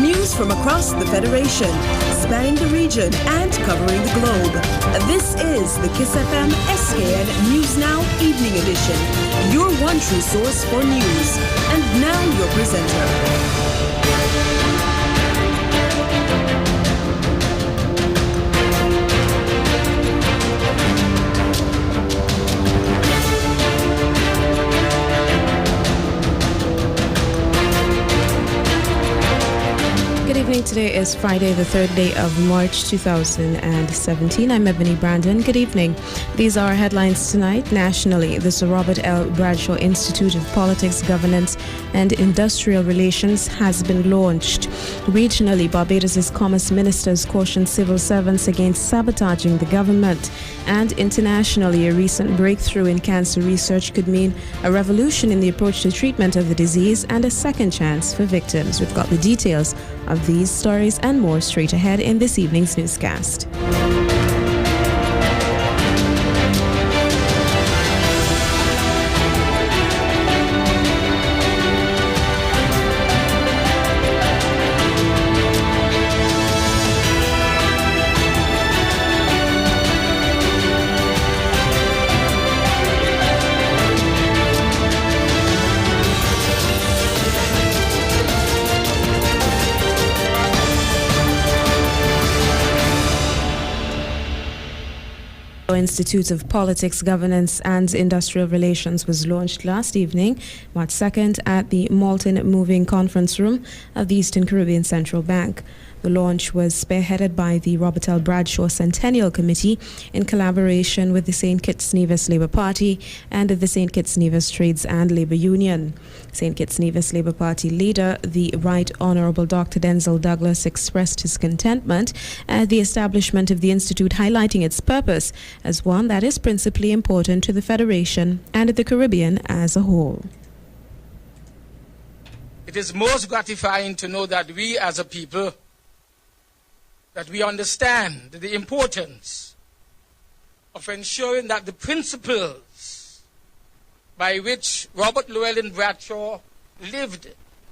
News from across the Federation, spanning the region and covering the globe. This is the KyssFM SKN News Now Evening Edition, your one true source for news. And now your presenter. Good evening. Today is Friday, the 3rd day of March 2017. I'm Ebony Brandon. Good evening. These are our headlines tonight. Nationally, the Sir Robert L. Bradshaw Institute of Politics, Governance and Industrial Relations has been launched. Regionally, Barbados' Commerce Ministers caution civil servants against sabotaging the government. And internationally, a recent breakthrough in cancer research could mean a revolution in the approach to treatment of the disease and a second chance for victims. We've got the details of these stories and more straight ahead in this evening's newscast. Institute of Politics, Governance and Industrial Relations was launched last evening, March 2nd, at the Malton Moving Conference Room of the Eastern Caribbean Central Bank. The launch was spearheaded by the Robert L. Bradshaw Centennial Committee in collaboration with the St. Kitts Nevis Labour Party and the St. Kitts Nevis Trades and Labour Union. St. Kitts Nevis Labour Party leader, the Right Honourable Dr. Denzel Douglas, expressed his contentment at the establishment of the Institute, highlighting its purpose as one that is principally important to the Federation and the Caribbean as a whole. It is most gratifying to know that we as a people, that we understand the importance of ensuring that the principles by which Robert Llewellyn Bradshaw lived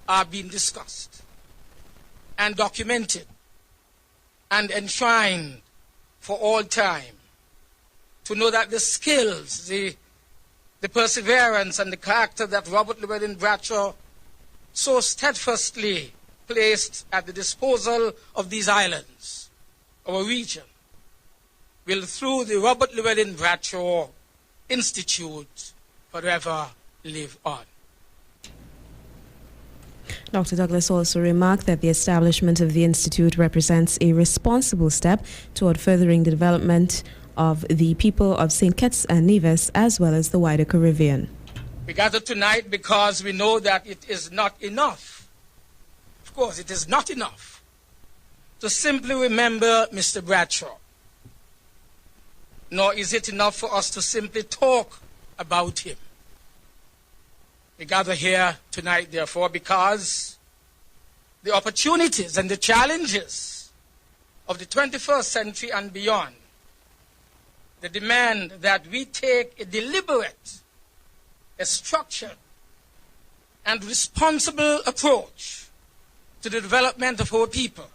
are being discussed and documented and enshrined for all time. To know that the skills, the perseverance and the character that Robert Llewellyn Bradshaw so steadfastly placed at the disposal of these islands, our region, will through the Robert Llewellyn Bradshaw Institute forever live on. Dr. Douglas also remarked that the establishment of the Institute represents a responsible step toward furthering the development of the people of St. Kitts and Nevis as well as the wider Caribbean. We gather tonight because we know that it is not enough. Of course, it is not enough to simply remember Mr. Bradshaw, nor is it enough for us to simply talk about him. We gather here tonight, therefore, because the opportunities and the challenges of the 21st century and beyond, the demand that we take a deliberate, a structured, and responsible approach to the development of our people.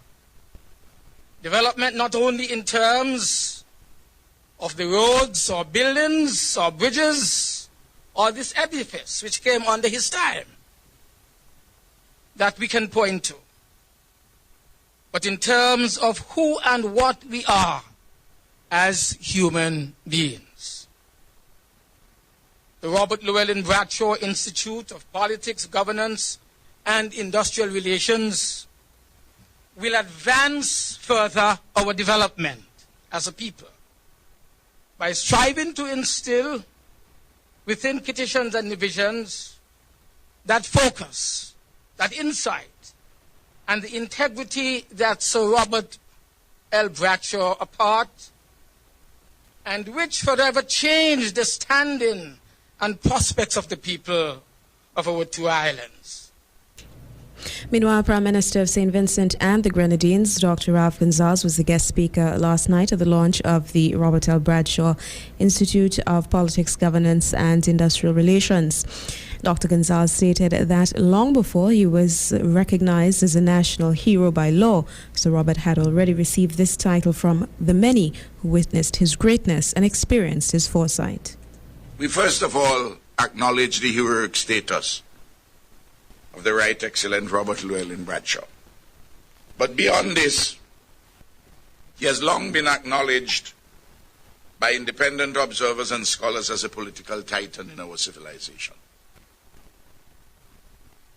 Development not only in terms of the roads or buildings or bridges or this edifice which came under his time that we can point to, but in terms of who and what we are as human beings. The Robert Llewellyn Bradshaw Institute of Politics, Governance and Industrial Relations will advance further our development as a people by striving to instill within Kittitians and Nevisians that focus, that insight, and the integrity that Sir Robert L. Bradshaw apart, and which forever changed the standing and prospects of the people of our two islands. Meanwhile, Prime Minister of St. Vincent and the Grenadines, Dr. Ralph Gonzalez, was the guest speaker last night at the launch of the Robert L. Bradshaw Institute of Politics, Governance and Industrial Relations. Dr. Gonzalez stated that long before he was recognized as a national hero by law, Sir Robert had already received this title from the many who witnessed his greatness and experienced his foresight. We first of all acknowledge the heroic status of the Right Excellent Robert Llewellyn Bradshaw. But beyond this, he has long been acknowledged by independent observers and scholars as a political titan in our civilization.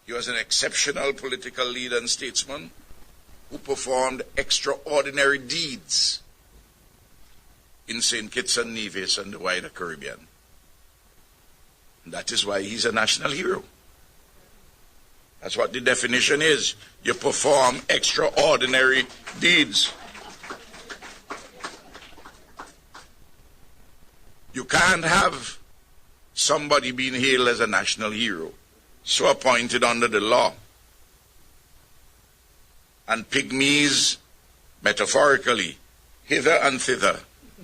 He was an exceptional political leader and statesman who performed extraordinary deeds in St. Kitts and Nevis and the wider Caribbean. And that is why he's a national hero. That's what the definition is. You perform extraordinary deeds. You can't have somebody being hailed as a national hero, so appointed under the law, and pygmies, metaphorically, hither and thither,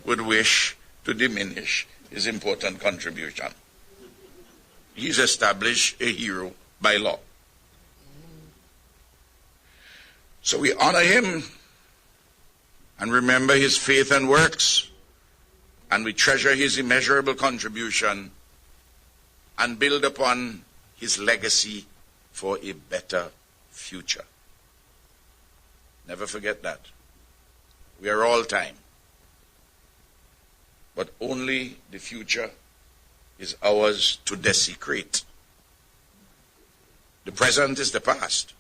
would wish to diminish his important contribution. He's established a hero by law. So we honor him and remember his faith and works, and we treasure his immeasurable contribution and build upon his legacy for a better future. Never forget that. We are all time, but only the future is ours to desecrate. The present is the past,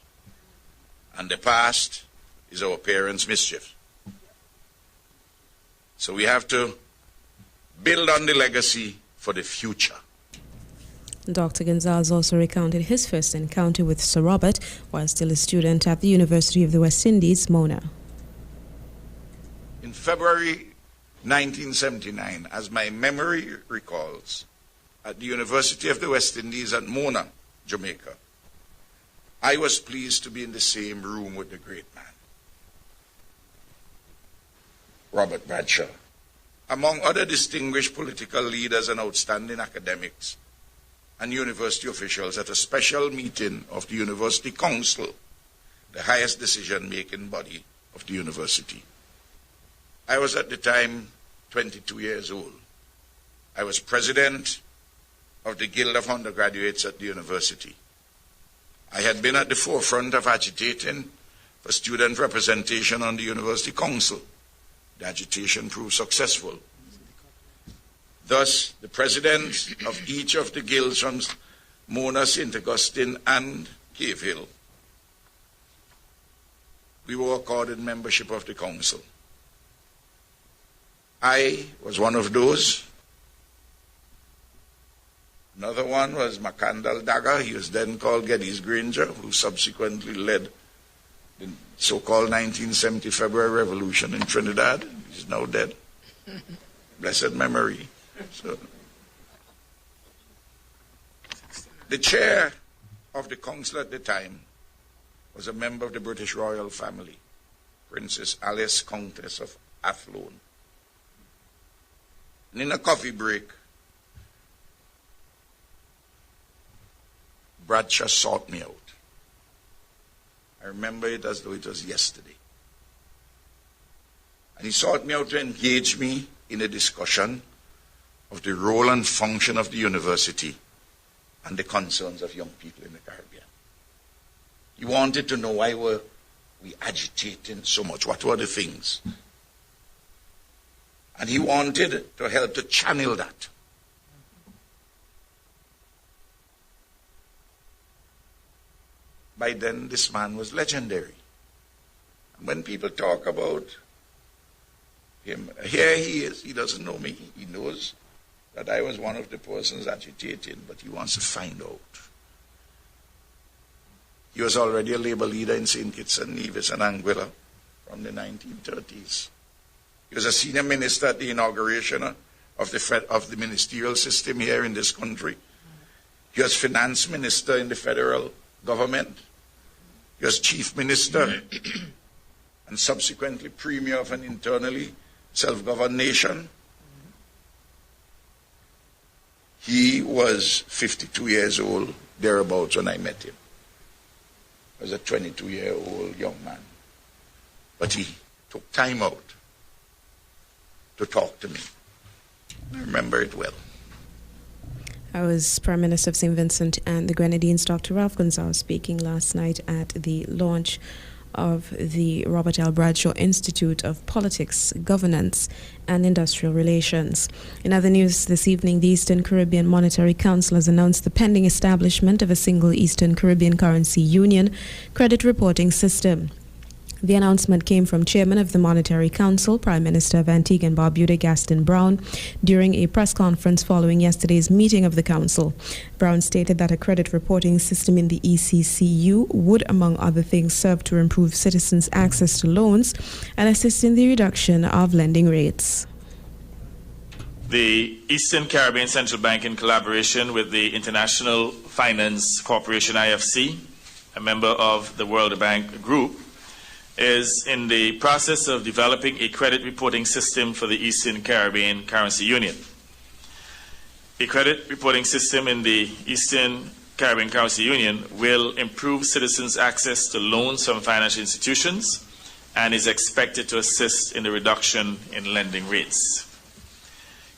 and the past is our parents' mischief. So we have to build on the legacy for the future. Dr. Gonzalez also recounted his first encounter with Sir Robert while still a student at the University of the West Indies, Mona. In February 1979, as my memory recalls, at the University of the West Indies at Mona, Jamaica, I was pleased to be in the same room with the great man, Robert Bradshaw. Among other distinguished political leaders and outstanding academics and university officials, at a special meeting of the University Council, the highest decision-making body of the university. I was at the time 22 years old. I was president of the Guild of Undergraduates at the university. I had been at the forefront of agitating for student representation on the University Council. The agitation proved successful. Thus, the presidents of each of the guilds from Mona, St. Augustine, and Cave Hill, we were accorded membership of the council. I was one of those. Another one was Macandal Dagger. He was then called Geddes Granger, who subsequently led the so-called 1970 February Revolution in Trinidad. He's now dead. Blessed memory. So, the chair of the council at the time was a member of the British royal family, Princess Alice, Countess of Athlone. And in a coffee break, Bradshaw sought me out. I remember it as though it was yesterday. And he sought me out to engage me in a discussion of the role and function of the university and the concerns of young people in the Caribbean. He wanted to know why were we agitating so much? What were the things? And he wanted to help to channel that. By then, this man was legendary. And when people talk about him, here he is, he doesn't know me. He knows that I was one of the persons agitating, but he wants to find out. He was already a labor leader in St. Kitts and Nevis and Anguilla from the 1930s. He was a senior minister at the inauguration of the ministerial system here in this country. He was finance minister in the federal government. He was chief minister and subsequently premier of an internally self-governed nation. He was 52 years old, thereabouts, when I met him. He was a 22-year-old young man. But he took time out to talk to me. I remember it well. I was Prime Minister of St. Vincent and the Grenadines, Dr. Ralph Gonzalez, speaking last night at the launch of the Robert L. Bradshaw Institute of Politics, Governance and Industrial Relations. In other news this evening, the Eastern Caribbean Monetary Council has announced the pending establishment of a single Eastern Caribbean currency union credit reporting system. The announcement came from Chairman of the Monetary Council, Prime Minister of Antigua and Barbuda, Gaston Brown, during a press conference following yesterday's meeting of the Council. Brown stated that a credit reporting system in the ECCU would, among other things, serve to improve citizens' access to loans and assist in the reduction of lending rates. The Eastern Caribbean Central Bank, in collaboration with the International Finance Corporation, IFC, a member of the World Bank Group, is in the process of developing a credit reporting system for the Eastern Caribbean Currency Union. A credit reporting system in the Eastern Caribbean Currency Union will improve citizens' access to loans from financial institutions and is expected to assist in the reduction in lending rates.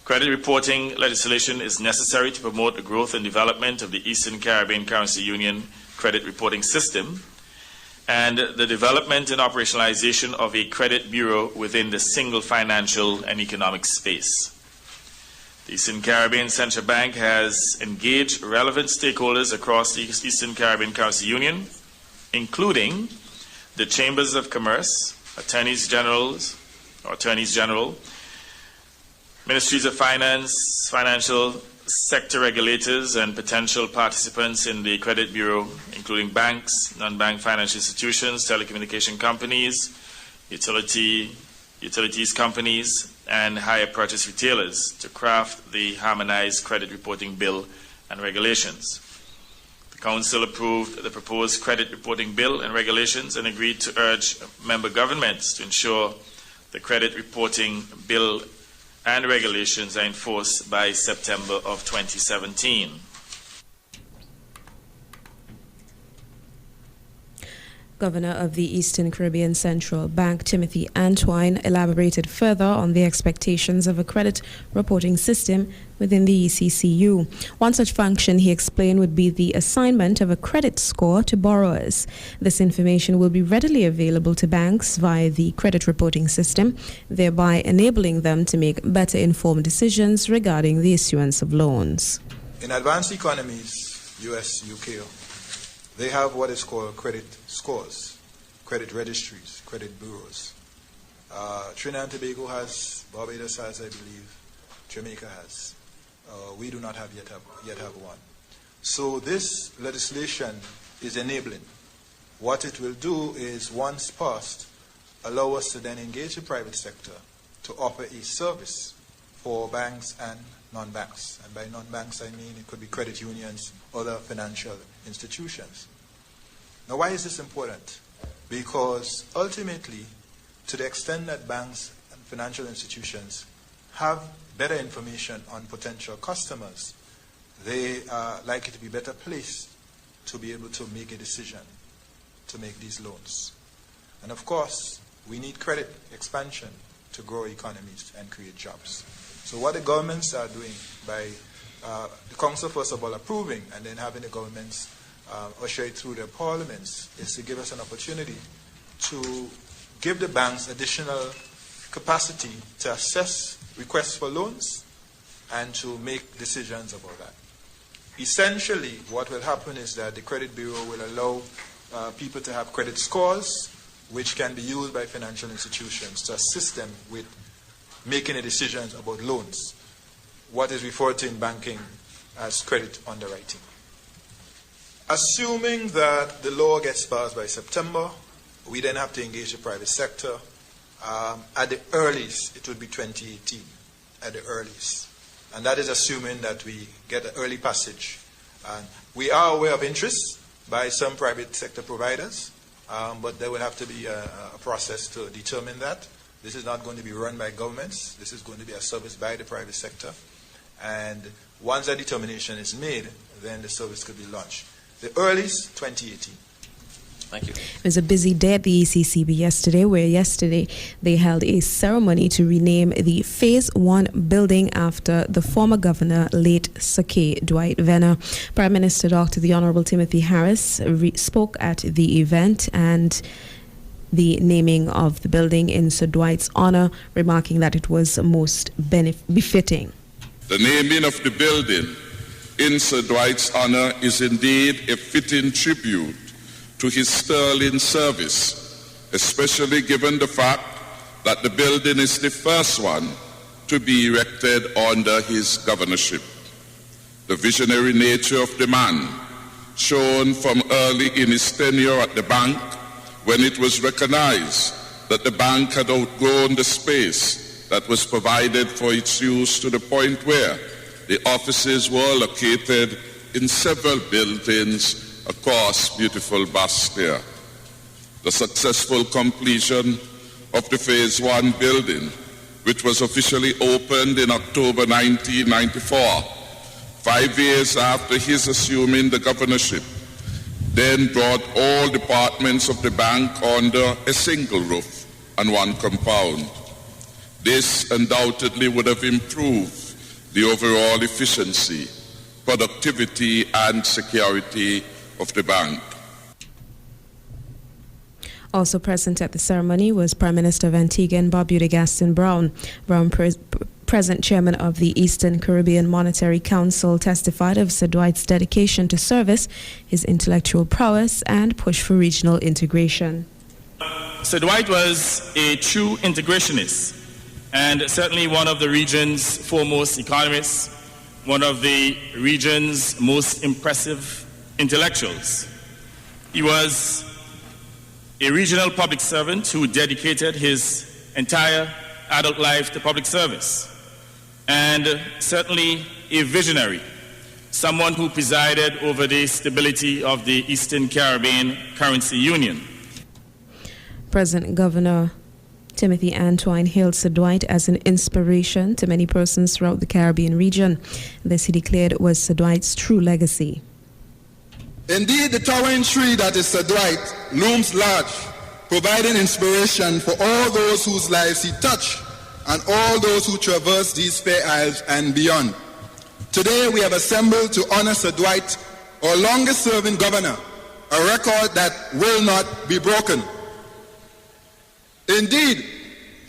Credit reporting legislation is necessary to promote the growth and development of the Eastern Caribbean Currency Union credit reporting system and the development and operationalization of a credit bureau within the single financial and economic space. The Eastern Caribbean Central Bank has engaged relevant stakeholders across the Eastern Caribbean Currency Union, including the Chambers of Commerce, Attorneys General, Ministries of Finance, financial sector regulators, and potential participants in the credit bureau, including banks, non-bank financial institutions, telecommunication companies, utilities companies, and hire purchase retailers to craft the harmonized credit reporting bill and regulations. The Council approved the proposed credit reporting bill and regulations and agreed to urge member governments to ensure the credit reporting bill and regulations are enforced by September of 2017. Governor of the Eastern Caribbean Central Bank, Timothy Antwine, elaborated further on the expectations of a credit reporting system within the ECCU. One such function, he explained, would be the assignment of a credit score to borrowers. This information will be readily available to banks via the credit reporting system, thereby enabling them to make better informed decisions regarding the issuance of loans. In advanced economies, US, UK, they have what is called credit scores, credit registries, credit bureaus. Trinidad and Tobago has, Barbados has, I believe, Jamaica has. We do not yet have one. So this legislation is enabling. What it will do is, once passed, allow us to then engage the private sector to offer a service for banks and non-banks. And by non-banks, I mean it could be credit unions, other financial institutions. Now, why is this important? Because ultimately, to the extent that banks and financial institutions have better information on potential customers, they are likely to be better placed to be able to make a decision to make these loans. And of course, we need credit expansion to grow economies and create jobs. So what the governments are doing by the Council first of all approving and then having the governments usher it through their parliaments is to give us an opportunity to give the banks additional capacity to assess requests for loans and to make decisions about that. Essentially, what will happen is that the credit bureau will allow people to have credit scores which can be used by financial institutions to assist them with making the decisions about loans, what is referred to in banking as credit underwriting. Assuming that the law gets passed by September, we then have to engage the private sector. At the earliest, it would be 2018, at the earliest. And that is assuming that we get an early passage. And we are aware of interest by some private sector providers, but there will have to be a process to determine that. This is not going to be run by governments. This is going to be a service by the private sector. And Once a determination is made, then the service could be launched. The earliest, 2018. Thank you. It was a busy day at the ECCB yesterday, where they held a ceremony to rename the Phase 1 building after the former governor, late Sir K. Dwight Venner. Prime Minister Dr. the Honorable Timothy Harris spoke at the event and the naming of the building in Sir Dwight's honor, remarking that it was most befitting. The naming of the building in Sir Dwight's honor is indeed a fitting tribute to his sterling service, especially given the fact that the building is the first one to be erected under his governorship. The visionary nature of the man, shown from early in his tenure at the bank, when it was recognized that the bank had outgrown the space that was provided for its use, to the point where the offices were located in several buildings across beautiful Bastia. The successful completion of the Phase 1 building, which was officially opened in October 1994, 5 years after his assuming the governorship, then brought all departments of the bank under a single roof and one compound. This undoubtedly would have improved the overall efficiency, productivity, and security of the bank. Also present at the ceremony was Prime Minister of Antigua and Barbuda Gaston Brown. Present chairman of the Eastern Caribbean Monetary Council, testified of Sir Dwight's dedication to service, his intellectual prowess, and push for regional integration. Sir Dwight was a true integrationist, and certainly one of the region's foremost economists, one of the region's most impressive intellectuals. He was a regional public servant who dedicated his entire adult life to public service, and certainly a visionary, someone who presided over the stability of the Eastern Caribbean Currency Union. Present Governor Timothy Antoine hailed Sir Dwight as an inspiration to many persons throughout the Caribbean region. This, he declared, was Sir Dwight's true legacy. Indeed, the towering tree that is Sir Dwight looms large, providing inspiration for all those whose lives he touched and all those who traverse these fair isles and beyond. Today we have assembled to honor Sir Dwight, our longest-serving governor, a record that will not be broken. Indeed,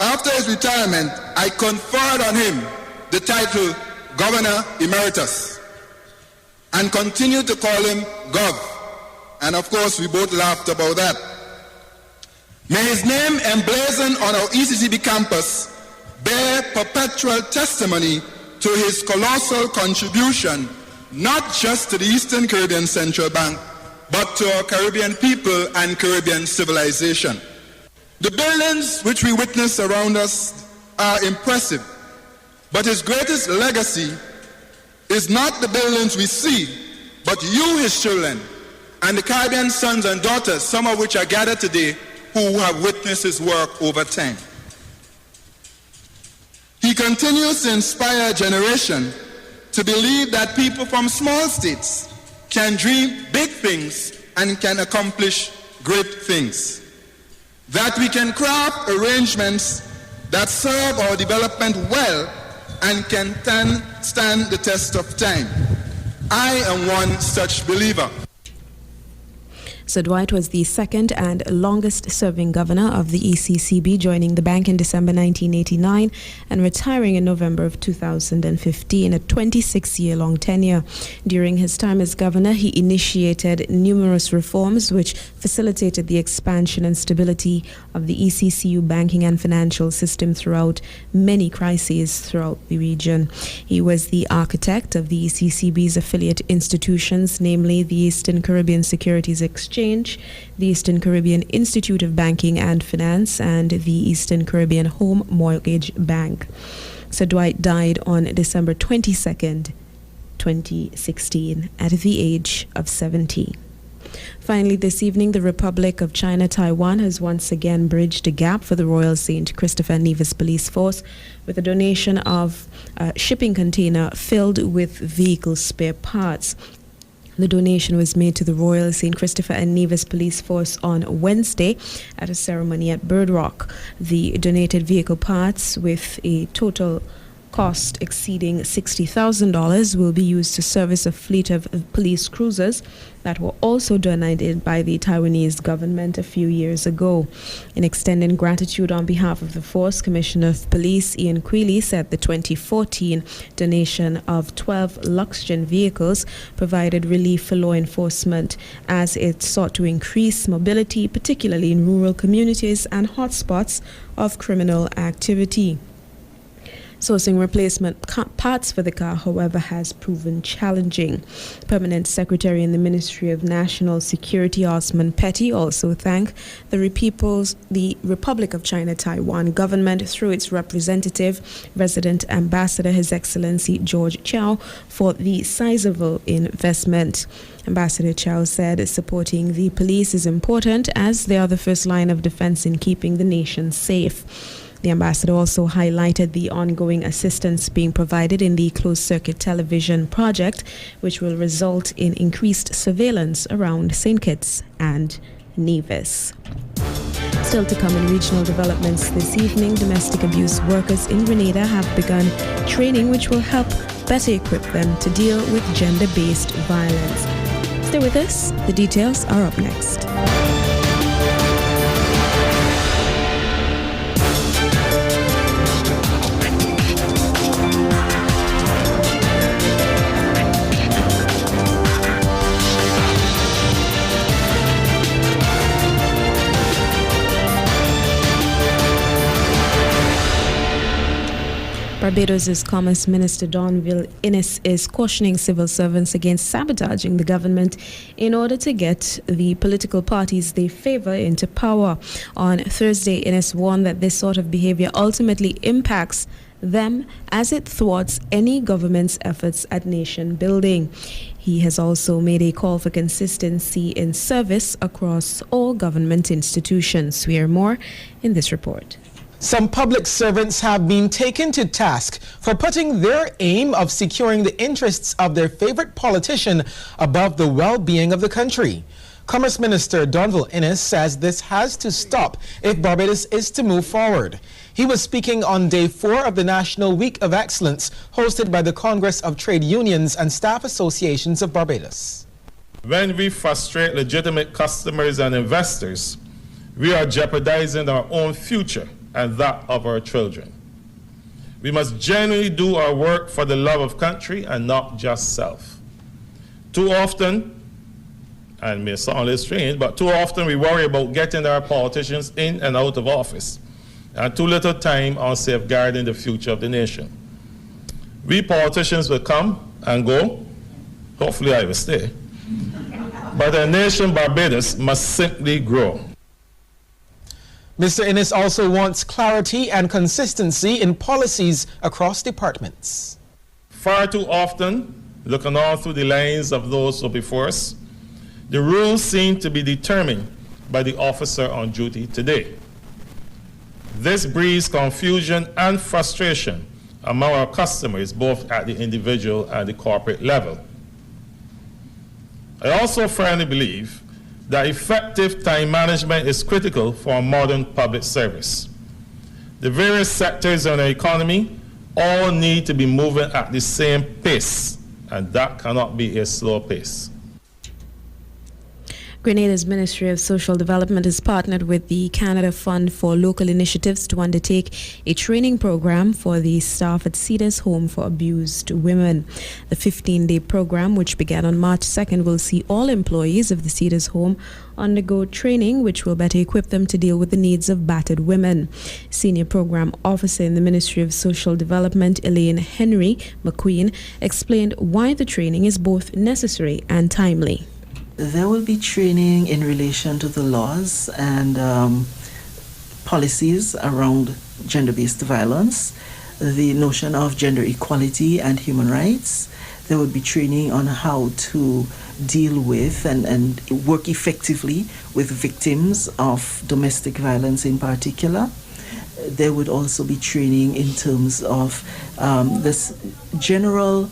after his retirement, I conferred on him the title Governor Emeritus and continue to call him Gov. And of course, we both laughed about that. May his name emblazoned on our ECCB campus bear perpetual testimony to his colossal contribution, not just to the Eastern Caribbean Central Bank, but to our Caribbean people and Caribbean civilization. The buildings which we witness around us are impressive, but his greatest legacy is not the buildings we see, but you, his children, and the Caribbean sons and daughters, some of which are gathered today, who have witnessed his work over time. He continues to inspire a generation to believe that people from small states can dream big things and can accomplish great things. That we can craft arrangements that serve our development well and can stand the test of time. I am one such believer. Sir Dwight was the second and longest-serving governor of the ECCB, joining the bank in December 1989 and retiring in November of 2015, a 26-year-long tenure. During his time as governor, he initiated numerous reforms which facilitated the expansion and stability of the ECCU banking and financial system throughout many crises throughout the region. He was the architect of the ECCB's affiliate institutions, namely the Eastern Caribbean Securities Exchange, the Eastern Caribbean Institute of Banking and Finance, and the Eastern Caribbean Home Mortgage Bank. Sir Dwight died on December 22nd, 2016, at the age of 70. Finally, this evening, the Republic of China Taiwan has once again bridged a gap for the Royal St. Christopher Nevis Police Force with a donation of a shipping container filled with vehicle spare parts. The donation was made to the Royal St. Christopher and Nevis Police Force on Wednesday at a ceremony at Bird Rock. The donated vehicle parts, with a total cost exceeding $60,000, will be used to service a fleet of police cruisers that were also donated by the Taiwanese government a few years ago. In extending gratitude on behalf of the force, Commissioner of Police Ian Quealy said the 2014 donation of 12 Luxgen vehicles provided relief for law enforcement as it sought to increase mobility, particularly in rural communities and hotspots of criminal activity. Sourcing replacement parts for the car, however, has proven challenging. Permanent Secretary in the Ministry of National Security, Osman Petty, also thanked the Republic of China Taiwan government through its representative, resident ambassador, His Excellency George Chow, for the sizable investment. Ambassador Chow said supporting the police is important as they are the first line of defense in keeping the nation safe. The ambassador also highlighted the ongoing assistance being provided in the closed-circuit television project, which will result in increased surveillance around St. Kitts and Nevis. Still to come in regional developments this evening, domestic abuse workers in Grenada have begun training which will help better equip them to deal with gender-based violence. Stay with us. The details are up next. Barbados' Commerce Minister Donville Innes is cautioning civil servants against sabotaging the government in order to get the political parties they favor into power. On Thursday, Innes warned that this sort of behavior ultimately impacts them as it thwarts any government's efforts at nation building. He has also made a call for consistency in service across all government institutions. We hear more in this report. Some public servants have been taken to task for putting their aim of securing the interests of their favorite politician above the well-being of the country. Commerce Minister Donville Innes says this has to stop if Barbados is to move forward. He was speaking on Day 4 of the National Week of Excellence hosted by the Congress of Trade Unions and Staff Associations of Barbados. When we frustrate legitimate customers and investors, we are jeopardizing our own future and that of our children. We must genuinely do our work for the love of country and not just self. Too often, and may sound a little strange, but too often we worry about getting our politicians in and out of office, and too little time on safeguarding the future of the nation. We politicians will come and go, hopefully I will stay, but the nation Barbados must simply grow. Mr. Innes also wants clarity and consistency in policies across departments. Far too often, looking all through the lines of those who are before us, the rules seem to be determined by the officer on duty today. This breeds confusion and frustration among our customers, both at the individual and the corporate level. I also firmly believe that effective time management is critical for a modern public service. The various sectors in our economy all need to be moving at the same pace, and that cannot be a slow pace. Grenada's Ministry of Social Development has partnered with the Canada Fund for Local Initiatives to undertake a training program for the staff at Cedars Home for Abused Women. The 15-day program, which began on March 2nd, will see all employees of the Cedars Home undergo training which will better equip them to deal with the needs of battered women. Senior Program Officer in the Ministry of Social Development, Elaine Henry McQueen, explained why the training is both necessary and timely. There will be training in relation to the laws and policies around gender-based violence, the notion of gender equality and human rights. There will be training on how to deal with and work effectively with victims of domestic violence in particular. There would also be training in terms of this general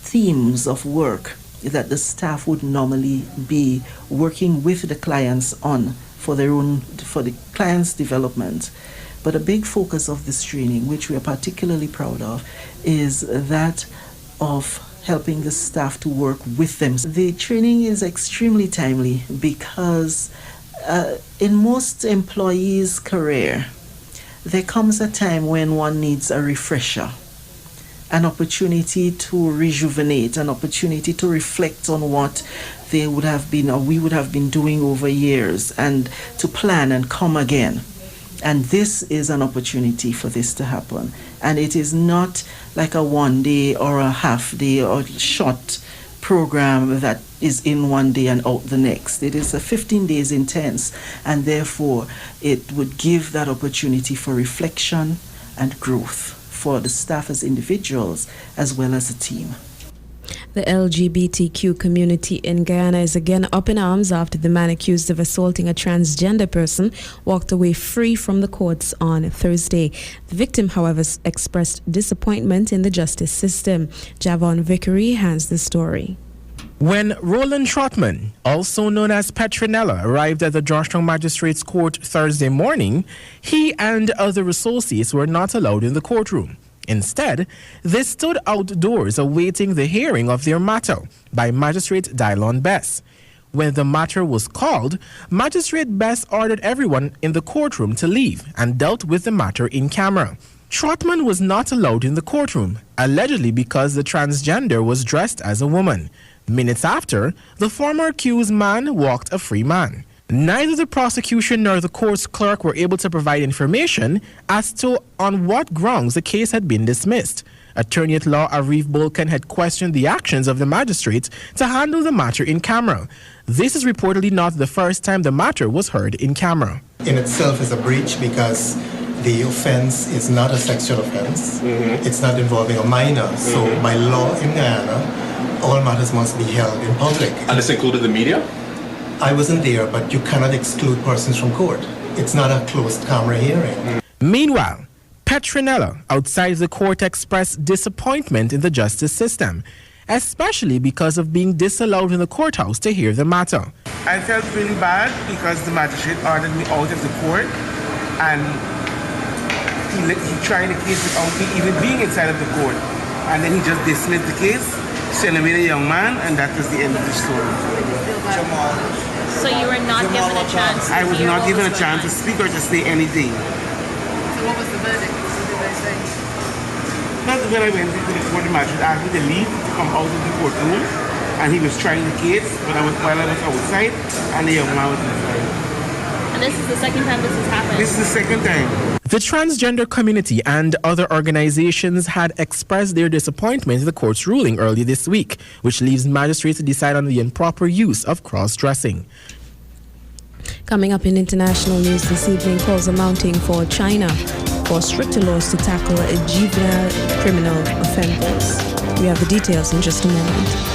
themes of work that the staff would normally be working with the clients on for the client's development. But a big focus of this training, which we are particularly proud of, is that of helping the staff to work with them. The training is extremely timely because in most employees' career, there comes a time when one needs a refresher, an opportunity to rejuvenate, an opportunity to reflect on what they would have been or we would have been doing over years and to plan and come again. And this is an opportunity for this to happen. And it is not like a 1 day or a half day or short program that is in 1 day and out the next. It is a 15 days intense, and therefore it would give that opportunity for reflection and growth for the staff as individuals as well as a team. The LGBTQ community in Guyana is again up in arms after the man accused of assaulting a transgender person walked away free from the courts on Thursday. The victim, however, expressed disappointment in the justice system. Javon Vickery has the story. When Roland Trotman, also known as Petronella, arrived at the Georgetown Magistrates Court Thursday morning, he and other associates were not allowed in the courtroom. Instead, they stood outdoors awaiting the hearing of their matter by Magistrate Dylon Bess. When the matter was called, Magistrate Bess ordered everyone in the courtroom to leave and dealt with the matter in camera. Trotman was not allowed in the courtroom, allegedly because the transgender was dressed as a woman. Minutes after, the former accused man walked a free man. Neither the prosecution nor the court's clerk were able to provide information as to on what grounds the case had been dismissed. Attorney at law Arif Bolkan had questioned the actions of the magistrate to handle the matter in camera. This is reportedly not the first time the matter was heard in camera. In itself is a breach because the offense is not a sexual offense. It's not involving a minor. So by law in Guyana, all matters must be held in public. And this included the media? I wasn't there, but you cannot exclude persons from court. It's not a closed camera hearing. Meanwhile, Petronella outside the court expressed disappointment in the justice system, especially because of being disallowed in the courthouse to hear the matter. I felt really bad because the magistrate ordered me out of the court, and he tried the case without me even being inside of the court. And then he just dismissed the case, sent away the young man, and that was the end of the story. So you were not given a chance to I was not given a chance to speak or to say anything. So what was the verdict? What did they say? Well, when I went to the court, the magistrate asked me to leave, to come out of the courtroom, and he was trying the case while I was outside, and the young man was inside. And this is the second time this has happened? This is the second time. The transgender community and other organizations had expressed their disappointment in the court's ruling early this week, which leaves magistrates to decide on the improper use of cross-dressing. Coming up in international news this evening, calls are mounting for China for stricter laws to tackle juvenile criminal offenders. We have the details in just a moment.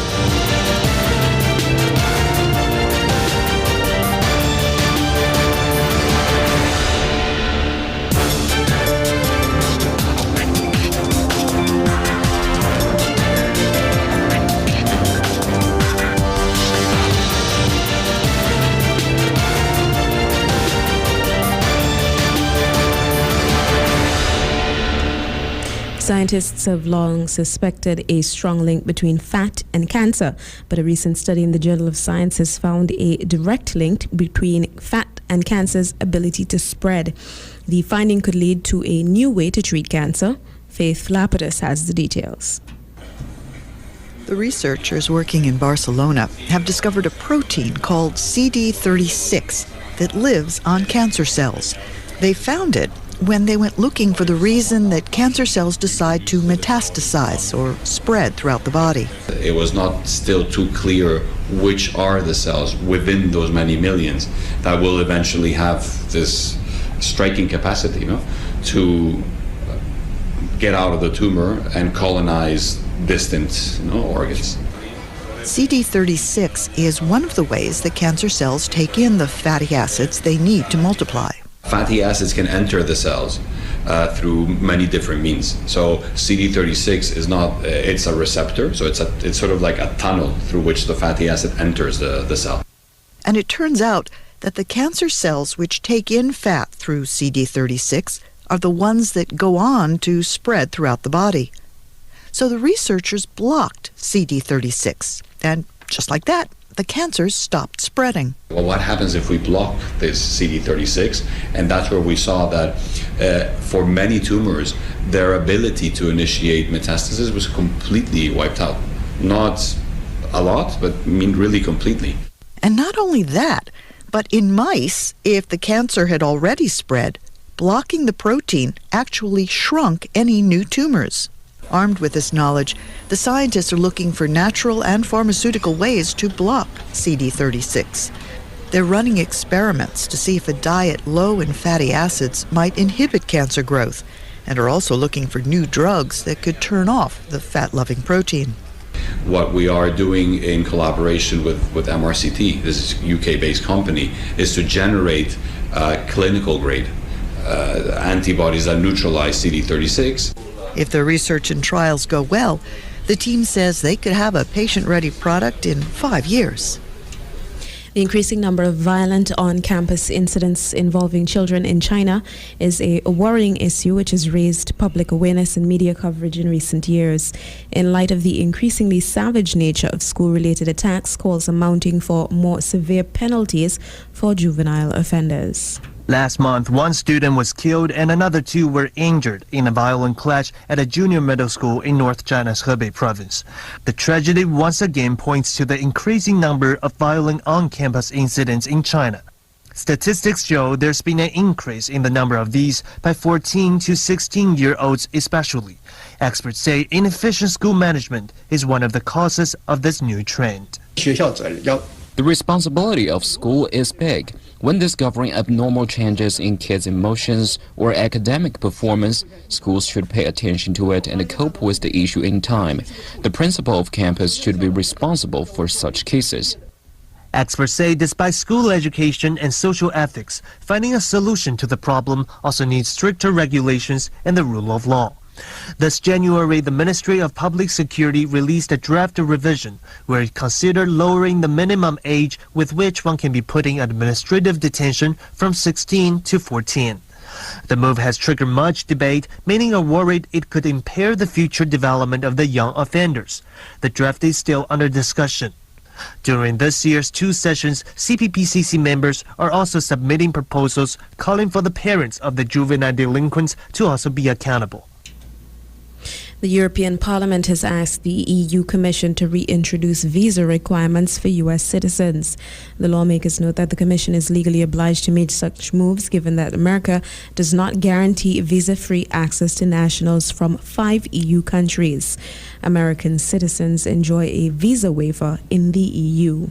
Scientists have long suspected a strong link between fat and cancer, but a recent study in the Journal of Science has found a direct link between fat and cancer's ability to spread. The finding could lead to a new way to treat cancer. Faith Lapidus has the details. The researchers working in Barcelona have discovered a protein called CD36 that lives on cancer cells. They found it when they went looking for the reason that cancer cells decide to metastasize or spread throughout the body. It was not still too clear which are the cells within those many millions that will eventually have this striking capacity, to get out of the tumor and colonize distant, organs. CD36 is one of the ways that cancer cells take in the fatty acids they need to multiply. Fatty acids can enter the cells through many different means. So CD36 is not, it's a receptor, so it's sort of like a tunnel through which the fatty acid enters the cell. And it turns out that the cancer cells which take in fat through CD36 are the ones that go on to spread throughout the body. So the researchers blocked CD36, and just like that, the cancers stopped spreading. Well, what happens if we block this CD36? And that's where we saw that for many tumors, their ability to initiate metastasis was completely wiped out. Not a lot, but I mean really completely. And not only that, but in mice, if the cancer had already spread, blocking the protein actually shrunk any new tumors. Armed with this knowledge, the scientists are looking for natural and pharmaceutical ways to block CD36. They're running experiments to see if a diet low in fatty acids might inhibit cancer growth, and are also looking for new drugs that could turn off the fat-loving protein. What we are doing in collaboration with MRCT, this is a UK-based company, is to generate clinical-grade antibodies that neutralize CD36. If the research and trials go well, the team says they could have a patient-ready product in 5 years. The increasing number of violent on-campus incidents involving children in China is a worrying issue which has raised public awareness and media coverage in recent years. In light of the increasingly savage nature of school-related attacks, calls are mounting for more severe penalties for juvenile offenders. Last month, one student was killed and another 2 were injured in a violent clash at a junior middle school in North China's Hebei province. The tragedy once again points to the increasing number of violent on-campus incidents in China. Statistics show there's been an increase in the number of these by 14 to 16-year-olds especially. Experts say inefficient school management is one of the causes of this new trend. The responsibility of school is big. When discovering abnormal changes in kids' emotions or academic performance, schools should pay attention to it and cope with the issue in time. The principal of campus should be responsible for such cases. Experts say despite school education and social ethics, finding a solution to the problem also needs stricter regulations and the rule of law. This January, the Ministry of Public Security released a draft revision where it considered lowering the minimum age with which one can be put in administrative detention from 16 to 14. The move has triggered much debate. Many are worried it could impair the future development of the young offenders. The draft is still under discussion. During this year's 2 sessions, CPPCC members are also submitting proposals calling for the parents of the juvenile delinquents to also be accountable. The European Parliament has asked the EU Commission to reintroduce visa requirements for U.S. citizens. The lawmakers note that the Commission is legally obliged to make such moves given that America does not guarantee visa-free access to nationals from 5 EU countries. American citizens enjoy a visa waiver in the EU.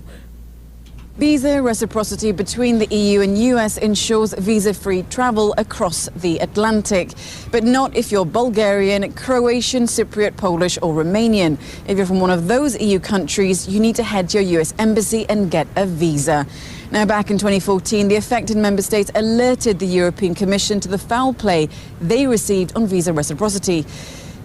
Visa reciprocity between the EU and US ensures visa-free travel across the Atlantic, but not if you're Bulgarian, Croatian, Cypriot, Polish or Romanian. If you're from one of those EU countries, you need to head to your US embassy and get a visa. Now, back in 2014, the affected member states alerted the European Commission to the foul play they received on visa reciprocity.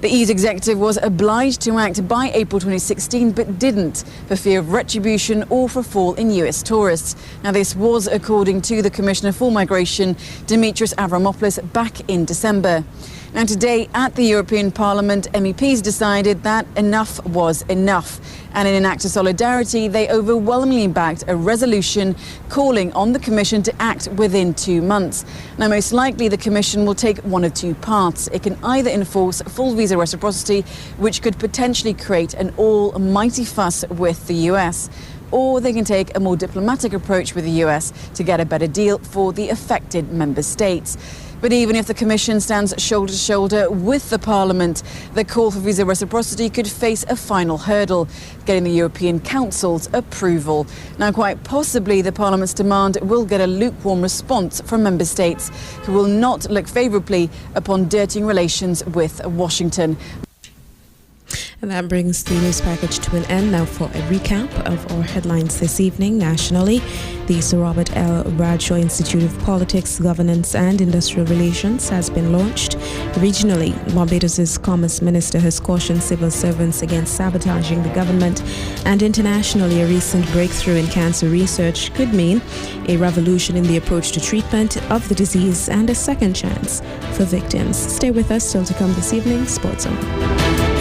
The EU's executive was obliged to act by April 2016, but didn't for fear of retribution or for fall in US tourists. Now, this was according to the Commissioner for Migration, Dimitris Avramopoulos, back in December. Now, today at the European Parliament, MEPs decided that enough was enough. And in an act of solidarity, they overwhelmingly backed a resolution calling on the Commission to act within 2 months. Now, most likely the Commission will take one of 2 paths. It can either enforce full visa reciprocity, which could potentially create an almighty fuss with the US, or they can take a more diplomatic approach with the US to get a better deal for the affected member states. But even if the Commission stands shoulder to shoulder with the Parliament, the call for visa reciprocity could face a final hurdle, getting the European Council's approval. Now, quite possibly, the Parliament's demand will get a lukewarm response from member states who will not look favourably upon dirtying relations with Washington. And that brings the news package to an end. Now for a recap of our headlines this evening. Nationally, the Sir Robert L. Bradshaw Institute of Politics, Governance and Industrial Relations has been launched. Regionally, Barbados' Commerce Minister has cautioned civil servants against sabotaging the government. And internationally, a recent breakthrough in cancer research could mean a revolution in the approach to treatment of the disease and a second chance for victims. Stay with us. Still to come this evening, Sports Zone.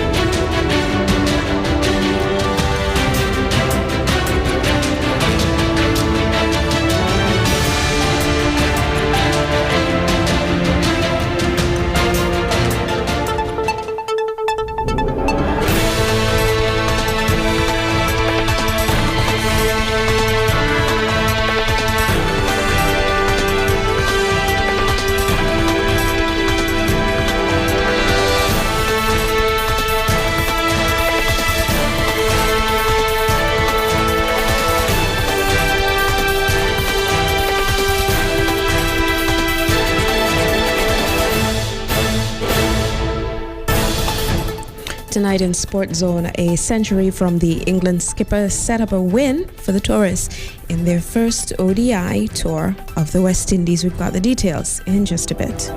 Tonight in Sport Zone, a century from the England skipper set up a win for the tourists in their first ODI tour of the West Indies. We've got the details in just a bit.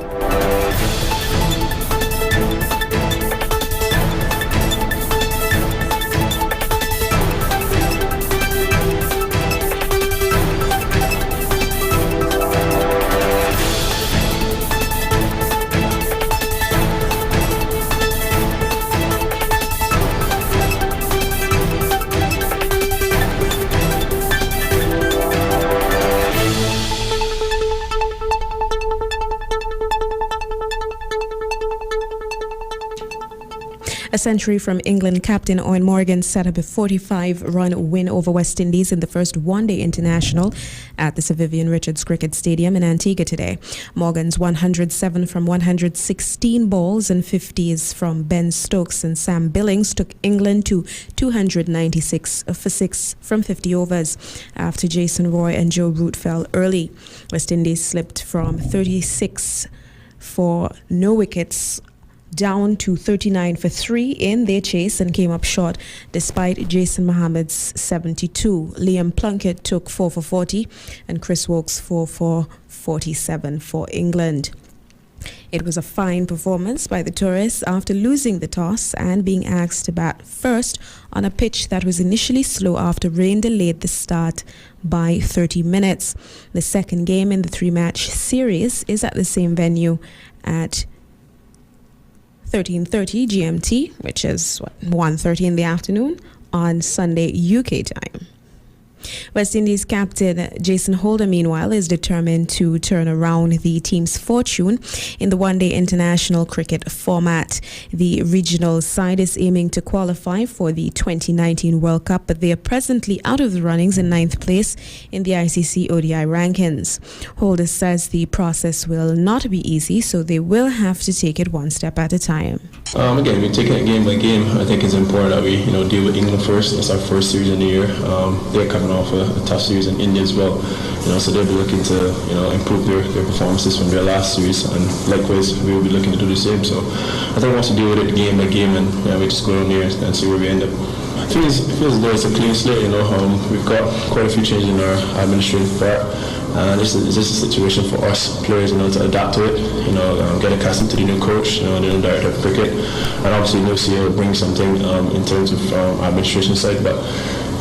A century from England, captain Owen Morgan set up a 45-run win over West Indies in the first one-day international at the Sir Vivian Richards Cricket Stadium in Antigua today. Morgan's 107 from 116 balls and 50s from Ben Stokes and Sam Billings took England to 296 for 6 from 50 overs after Jason Roy and Joe Root fell early. West Indies slipped from 36 for no wickets down to 39 for 3 in their chase and came up short despite Jason Mohammed's 72. Liam Plunkett took 4 for 40 and Chris Wokes 4 for 47 for England. It was a fine performance by the tourists after losing the toss and being asked to bat first on a pitch that was initially slow after rain delayed the start by 30 minutes. The second game in the 3-match series is at the same venue at 13:30 GMT, which is 1:30 in the afternoon on Sunday UK time. West Indies captain Jason Holder, meanwhile, is determined to turn around the team's fortune in the one-day international cricket format. The regional side is aiming to qualify for the 2019 World Cup, but they are presently out of the runnings in 9th place in the ICC ODI rankings. Holder says the process will not be easy, so they will have to take it one step at a time. Again, we're taking it game by game. I think it's important that we deal with England first. It's our first series in the year. They're coming off a tough series in India as well, so they'll be looking to improve their performances from their last series, and likewise we will be looking to do the same. So I think once we deal with it game by game, and we just go down there and see where we end up. It feels as though it's a clean slate. We've got quite a few changes in our administrative part, and this is just a situation for us players to adapt to it, get accustomed to the new coach, the new director of cricket, and obviously new CEO brings something in terms of administration side, but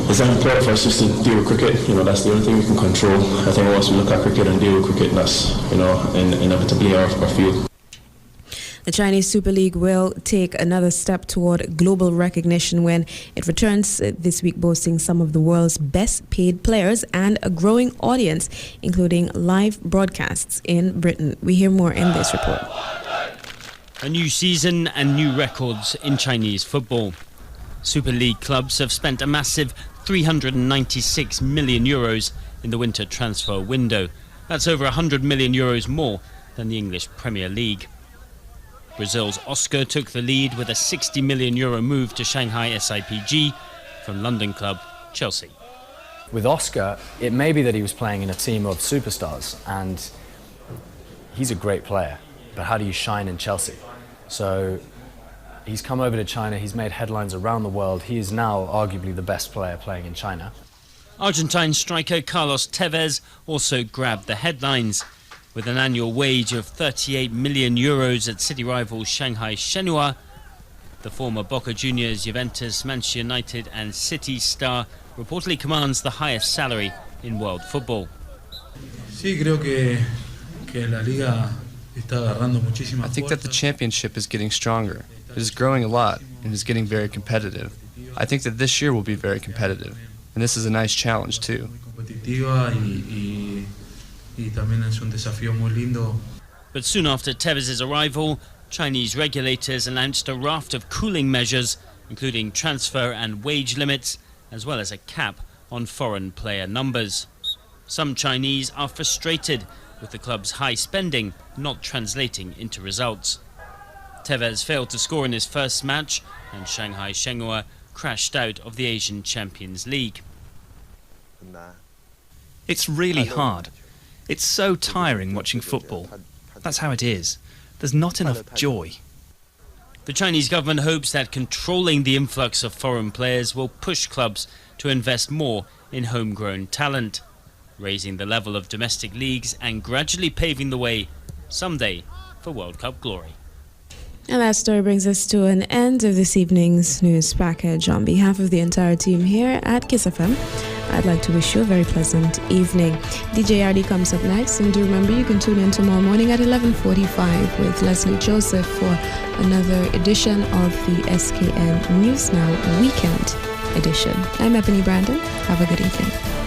it's not important for us just to deal with cricket. That's the only thing we can control. I think once we look at cricket and deal with cricket, that's inevitably our field. The Chinese Super League will take another step toward global recognition when it returns this week, boasting some of the world's best paid players and a growing audience, including live broadcasts in Britain. We hear more in this report. A new season and new records in Chinese football. Super League clubs have spent a massive €396 million in the winter transfer window. That's over €100 million more than the English Premier League. Brazil's Oscar took the lead with a €60 million move to Shanghai SIPG from London club Chelsea. With Oscar, it may be that he was playing in a team of superstars, and he's a great player, but how do you shine in Chelsea? So He's come over to China, he's made headlines around the world. He is now arguably the best player playing in China. Argentine striker Carlos Tevez also grabbed the headlines. With an annual wage of 38 million euros at city rival Shanghai Shenhua, the former Boca Juniors, Juventus, Manchester United and City star reportedly commands the highest salary in world football. Sí, creo que la liga está agarrando muchísima I think that the championship is getting stronger. It is growing a lot and is getting very competitive. I think that this year will be very competitive, and this is a nice challenge too. But soon after Tevez's arrival, Chinese regulators announced a raft of cooling measures, including transfer and wage limits, as well as a cap on foreign player numbers. Some Chinese are frustrated with the club's high spending not translating into results. Tevez failed to score in his first match, and Shanghai Shenhua crashed out of the Asian Champions League. It's really hard. It's so tiring watching football. That's how it is. There's not enough joy. The Chinese government hopes that controlling the influx of foreign players will push clubs to invest more in homegrown talent, raising the level of domestic leagues and gradually paving the way someday for World Cup glory. And that story brings us to an end of this evening's news package. On behalf of the entire team here at KyssFM, I'd like to wish you a very pleasant evening. DJ RD comes up next, and do remember you can tune in tomorrow morning at 11:45 with Leslie Joseph for another edition of the SKN News Now Weekend edition. I'm Ebony Brandon. Have a good evening.